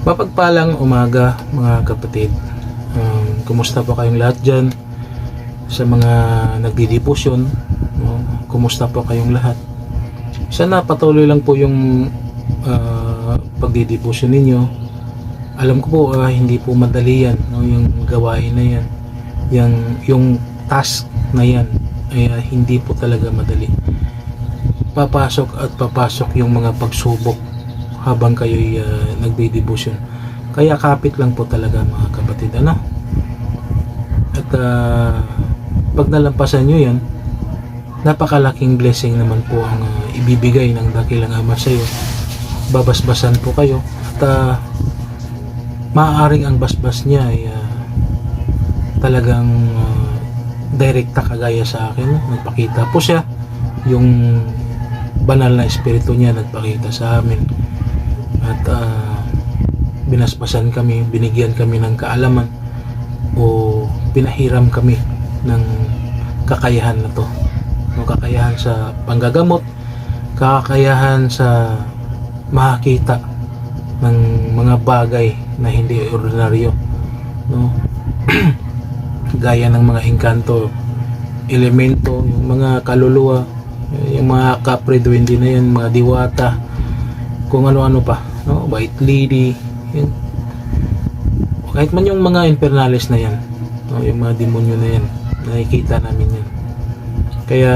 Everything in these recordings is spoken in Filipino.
Mapagpalang umaga mga kapatid. Kumusta po kayong lahat dyan? Sa mga nagdidibusyon, no? Kumusta po kayong lahat? Sana patuloy lang po yung pagdidibusyon ninyo. Alam ko po hindi po madali yan, no? Yung gawain na yan, yung task na yan ay hindi po talaga madali. Papasok at papasok yung mga pagsubok habang kayo'y nagdidibusyon. Kaya kapit lang po talaga mga kapatid, ano? At pag nalampasan nyo yan, napakalaking blessing naman po ang ibibigay ng dakilang Ama sa iyo. Babasbasan po kayo at maaaring ang basbas niya ay talagang direkta kagaya sa akin, no? Nagpakita po siya, yung banal na espiritu niya nagpakita sa amin at binasbasan kami, binigyan kami ng kaalaman o pinahiram kami ng kakayahan na to, no? Kakayahan sa panggagamot, kakayahan sa makakita ng mga bagay na hindi ordinaryo, no? Gaya ng mga engkanto, elemento, yung mga kaluluwa, yung mga kapre duwende na yan, mga diwata, kung ano-ano pa, no? White lady, yun. Kahit man yung mga infernales na yan, no? Yung mga demonyo na yan, nakikita namin yan. Kaya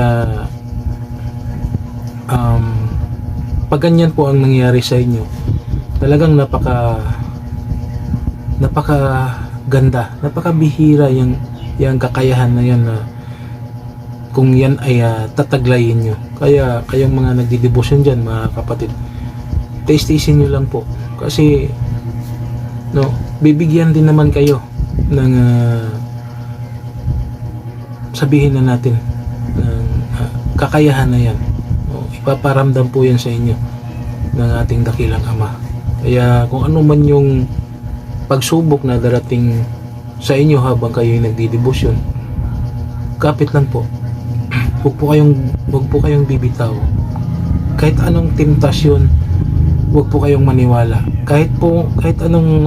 pag ganyan po ang nangyari sa inyo, talagang napaka ganda, napakabihira yung kakayahan na yan na kung yan ay tataglayin nyo. Kaya kayong mga nagdidibusyon dyan mga kapatid, taste-tasting nyo lang po, kasi no, bibigyan din naman kayo ng sabihin na natin ng kakayahan na yan, no? Ipaparamdam po yan sa inyo ng ating dakilang Ama. Kaya kung ano man yung pagsubok na darating sa inyo habang kayo nagdidibusyon, kapit lang po. Huwag po kayong bibitaw. Kahit anong temptasyon, huwag po kayong maniwala. Kahit anong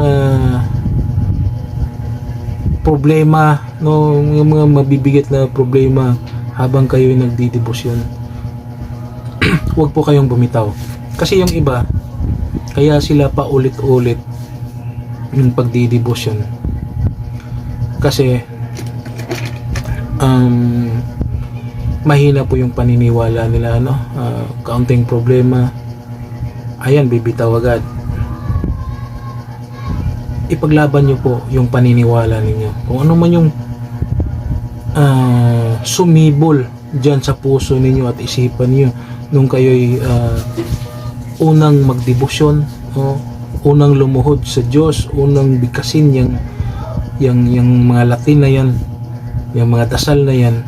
problema, no, yung mga mabibigat na problema habang kayo nagdidibusyon, huwag po kayong bumitaw. Kasi yung iba, kaya sila pa ulit-ulit yung pagdidibusyon, kasi mahina po yung paniniwala nila, no? Kaunting problema, ayan, bibitaw agad. Ipaglaban nyo po yung paniniwala ninyo. Kung ano man yung sumibol dyan sa puso ninyo at isipan niyo nung kayo'y unang magdibusyon, no? Unang lumuhod sa Diyos, unang bigkasin yung mga Latin na yan, yung mga dasal na yan,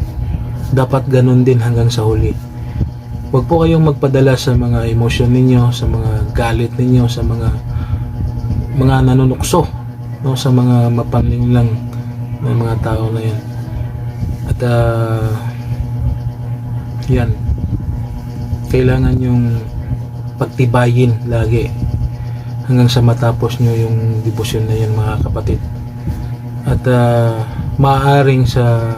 dapat ganun din hanggang sa huli. Huwag po kayong magpadala sa mga emosyon ninyo, sa mga galit ninyo, sa mga nanunukso, no? Sa mga mapanlinlang ng mga tao na yan. At yan, kailangan yung pagtibayin lagi hanggang sa matapos nyo yung debosyon na yan mga kapatid. At maaaring sa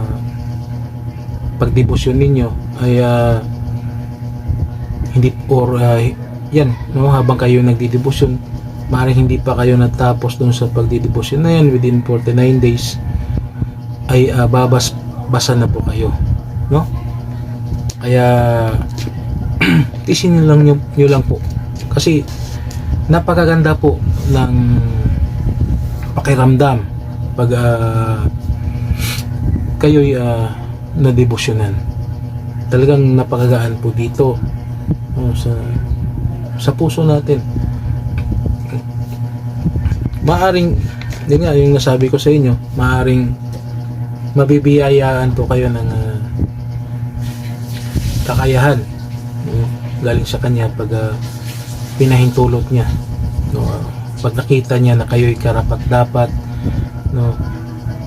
pagdebosyon ninyo ay hindi yan, no, habang kayo nagdidebosyon, maaaring hindi pa kayo natapos dun sa pagdidebosyon na yan, within 49 days ay babasbasan na po kayo, no? Kaya tisin nyo lang po, kasi napakaganda po ng pakiramdam pag kayo'y nadebosyonan. Talagang napakagaan po dito, no, sa puso natin. Maaring, yun nga yung nasabi ko sa inyo, maaring mabibiyayaan po kayo ng kakayahan, no, galing sa Kanya pag pinahintulot niya, no, pag nakita niya na kayo'y karapat dapat, no.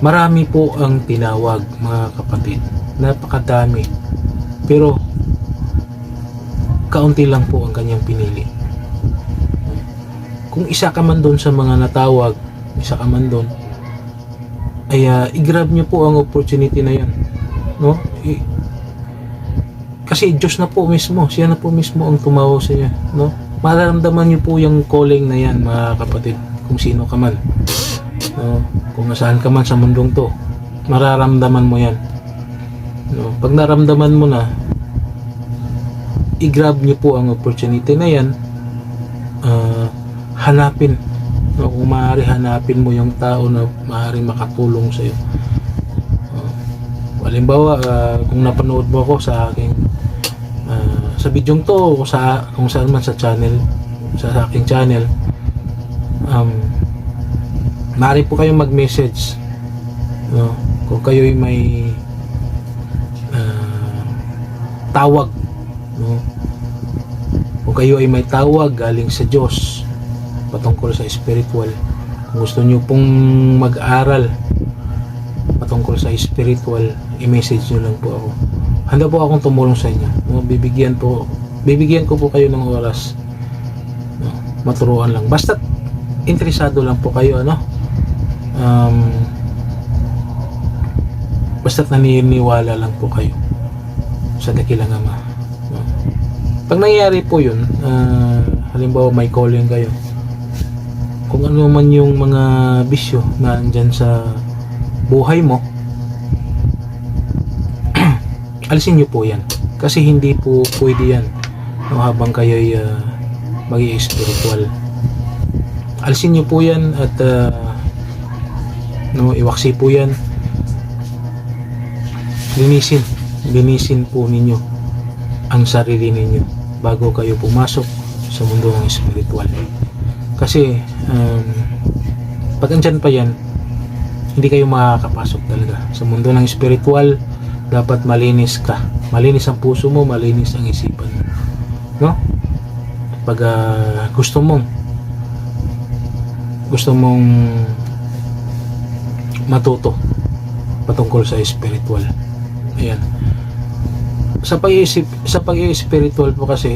Marami po ang tinawag mga kapatid, napakadami, pero kaunti lang po ang Kanyang pinili. kung isa ka man doon sa mga natawag, isa ka man doon, ay i-grab nyo po ang opportunity na yan, no? Kasi Diyos na po mismo, siya na po mismo ang tumawag sa inyo, no? Mararamdaman nyo po yung calling na yan, mga kapatid, kung sino ka man, no? Kung nasaan ka man sa mundong to, mararamdaman mo yan, no? Pag naramdaman mo na, i-grab nyo po ang opportunity na yan, hanapin, no? Kung maaari hanapin mo yung tao na maaari makatulong sa iyo. Halimbawa, kung napanood mo ako sa aking sa bidyong to, kung saan man sa channel, sa aking channel, maaari po kayong mag-message, no? Kung kayo'y may tawag, no? Kung kayo ay may tawag galing sa Diyos patungkol sa spiritual, kung gusto nyo pong mag-aral patungkol sa spiritual, i-message nyo lang po ako. Handa po akong tumulong sa inyo, no? Bibigyan ko po kayo ng oras, no? Maturuan lang, basta interesado lang po kayo, ano? Basta naniniwala lang po kayo sa dakilang Ama, no? Pag nangyayari po yun, halimbawa may calling kayo, kung ano man yung mga bisyo na andyan sa buhay mo, alisin nyo po yan, kasi hindi po pwede yan, no, habang kayo'y mag-i-spiritual. Alisin nyo po yan at no, iwaksi po yan, linisin po ninyo ang sarili ninyo bago kayo pumasok sa mundo ng spiritual. Kasi pag andyan pa yan, hindi kayo makakapasok talaga sa mundo ng spiritual. Dapat malinis ka, malinis ang puso mo, malinis ang isipan mo, no? Pag gusto mong matuto patungkol sa spiritual, ayan, sa pag-i-spiritual po kasi,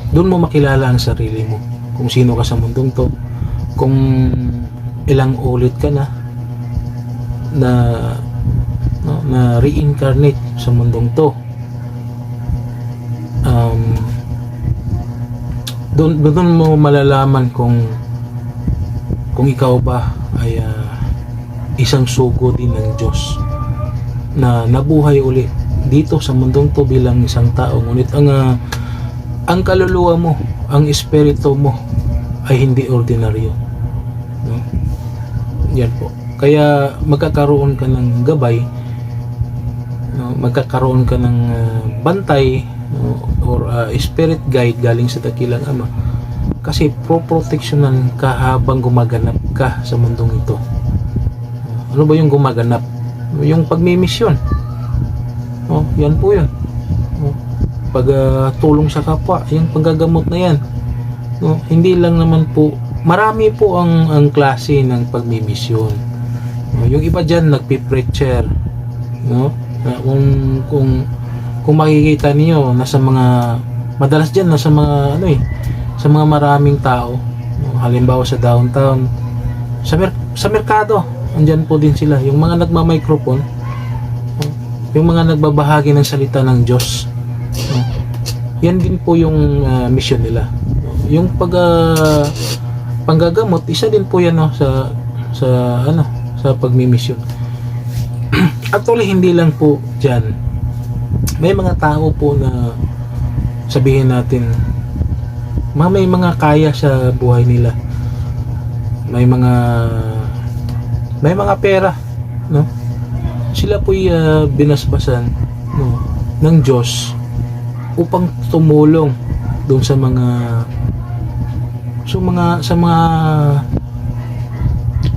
doon mo makilala ang sarili mo, kung sino ka sa mundong to, kung ilang ulit ka na reincarnate sa mundong to. Doon mo malalaman kung ikaw ba ay isang sugo din ng Diyos na nabuhay uli dito sa mundong to bilang isang tao, ngunit ang kaluluwa mo, ang espiritu mo ay hindi ordinaryo, no? Yan po. Kaya magkakaroon ka ng gabay, no? Magkakaroon ka ng bantay, no? Or spirit guide galing sa dakilang Ama, kasi pro-protectionan ka habang gumaganap ka sa mundong ito. Ano ba yung gumaganap? Yung pagmimisyon, no? Yan po yun, no? Pagtulong sa kapwa, yung paggagamot na yan, no? Hindi lang naman po, marami po ang klase ng pagmimisyon. Yung iba dyan nagpi-preacher, no? Kung makikita niyo, madalas dyan nasa mga sa mga maraming tao, no? Halimbawa sa downtown, sa merkado, andyan po din sila, yung mga nagma-microphone, no? Yung mga nagbabahagi ng salita ng Diyos, no? Yan din po yung mission nila, no? Yung panggagamot, isa din po yan, no? Sa pagmimisyon. Actually, hindi lang po dyan. May mga tao po na sabihin natin, may mga kaya sa buhay nila. May mga pera, no? Sila po'y binasbasan, no, ng Diyos upang tumulong doon sa mga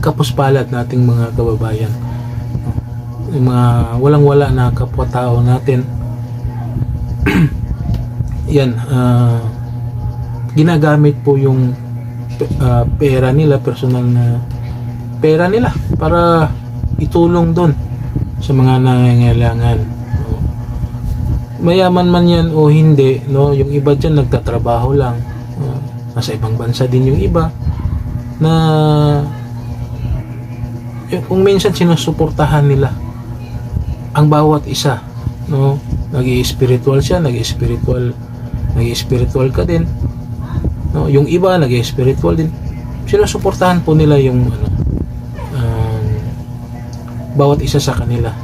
kapuspalad nating mga kababayan, yung mga walang-wala na kapwa-tao natin. Yan, ginagamit po yung pera nila, personal na pera nila, para itulong doon sa mga nangangailangan. mayaman man yan o hindi, no, yung iba dyan nagtatrabaho lang, nasa ibang bansa din yung iba na kung minsan sinusuportahan nila ang bawat isa, no, nag-i-spiritual siya, nag-i-spiritual ka din, no, yung iba nag-i-spiritual din, sinusuportahan po nila yung bawat isa sa kanila,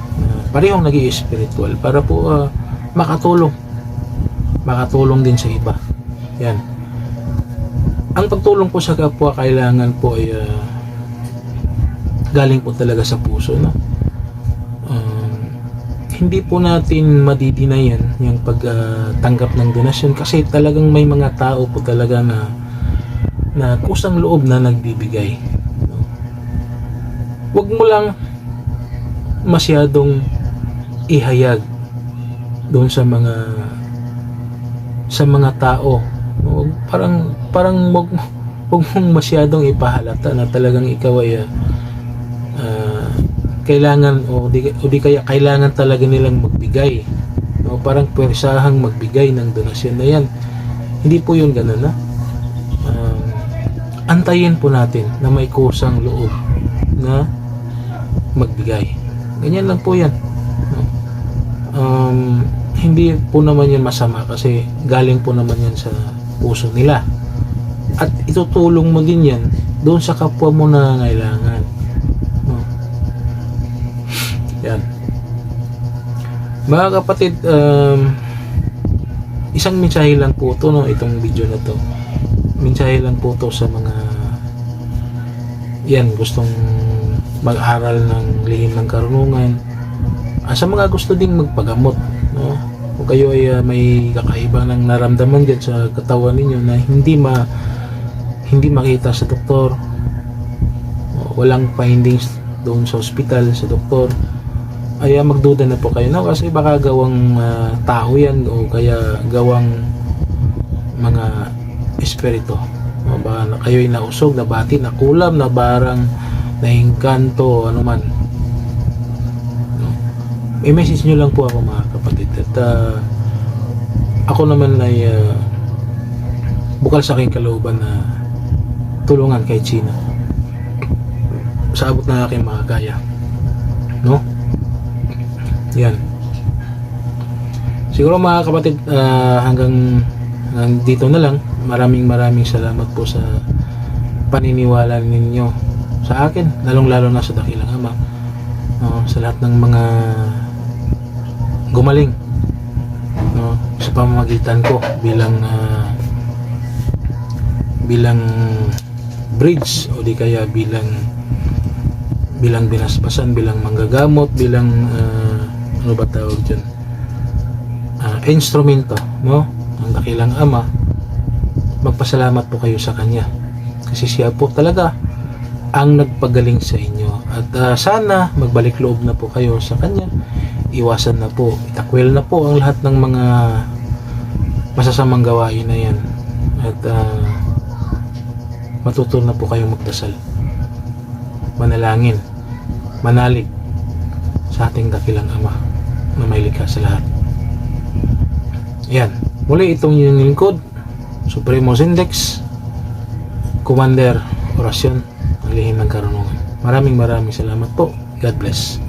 parehong nag-i-spiritual para po makatulong din sa iba. Yan, ang pagtulong po sa kapwa kailangan po ay galing po talaga sa puso, no. Hindi po natin madidinayan yung pagtanggap ng donasyon kasi talagang may mga tao po talaga na kusang loob na nagbibigay, no? Huwag mo lang masyadong ihayag doon sa mga tao, no? Parang wag mong masyadong ipahalata na talagang ikaw ay kailangan o di kaya kailangan talaga nilang magbigay, no? Parang pwersahang magbigay ng donasyon na yan. Hindi po yun ganun, na antayin po natin na may kusang loob na magbigay. Ganyan lang po yan, no? Hindi po naman yan masama kasi galing po naman yan sa puso nila at itutulong mo din yan doon sa kapwa mo na nangangailangan, no? Yan, mga kapatid, isang mensahe lang po to, no, itong video na to. Mensahe lang po to sa mga yan gustong mag-aral ng lihim ng karunungan, sa mga gusto ding magpagamot, no? Kung kayo ay may kakaiba ng naramdaman dyan sa katawan ninyo na hindi makita sa doktor, walang findings doon sa ospital, sa doktor, ay magduda na po kayo, no? Kasi baka gawang tao yan o kaya gawang mga espiritu, no? Baka na kayo ay nausog, nabati, nakulam, na barang naingkanto, ano man, no? I-message nyo lang po ako, mga kapatid, at ako naman ay bukal sa aking kalooban na tulungan kay Chino sa abot na aking mga kaya, no? Yan, siguro mga kapatid, hanggang dito na lang. Maraming salamat po sa paniniwala ninyo sa akin, lalong-lalo na sa Dakilang Ama, sa lahat ng mga gumaling, no, sa pamamagitan ko bilang bridge o di kaya bilang binasbasan, bilang manggagamot, bilang ano ba tawag dyan, instrumento, no, ng Dakilang Ama. Magpasalamat po kayo sa kanya kasi siya po talaga ang nagpagaling sa inyo, at sana magbalik loob na po kayo sa kanya. Iwasan na po, itakwil na po ang lahat ng mga masasamang gawain na yan, at matuto na po kayong magdasal, manalangin, manalig sa ating Dakilang Ama na may likha sa lahat. Yan, muli itong yung lingkod, Supremos Index, Commander Orasyon, ang lihim ng karunungan. Maraming salamat po. God bless.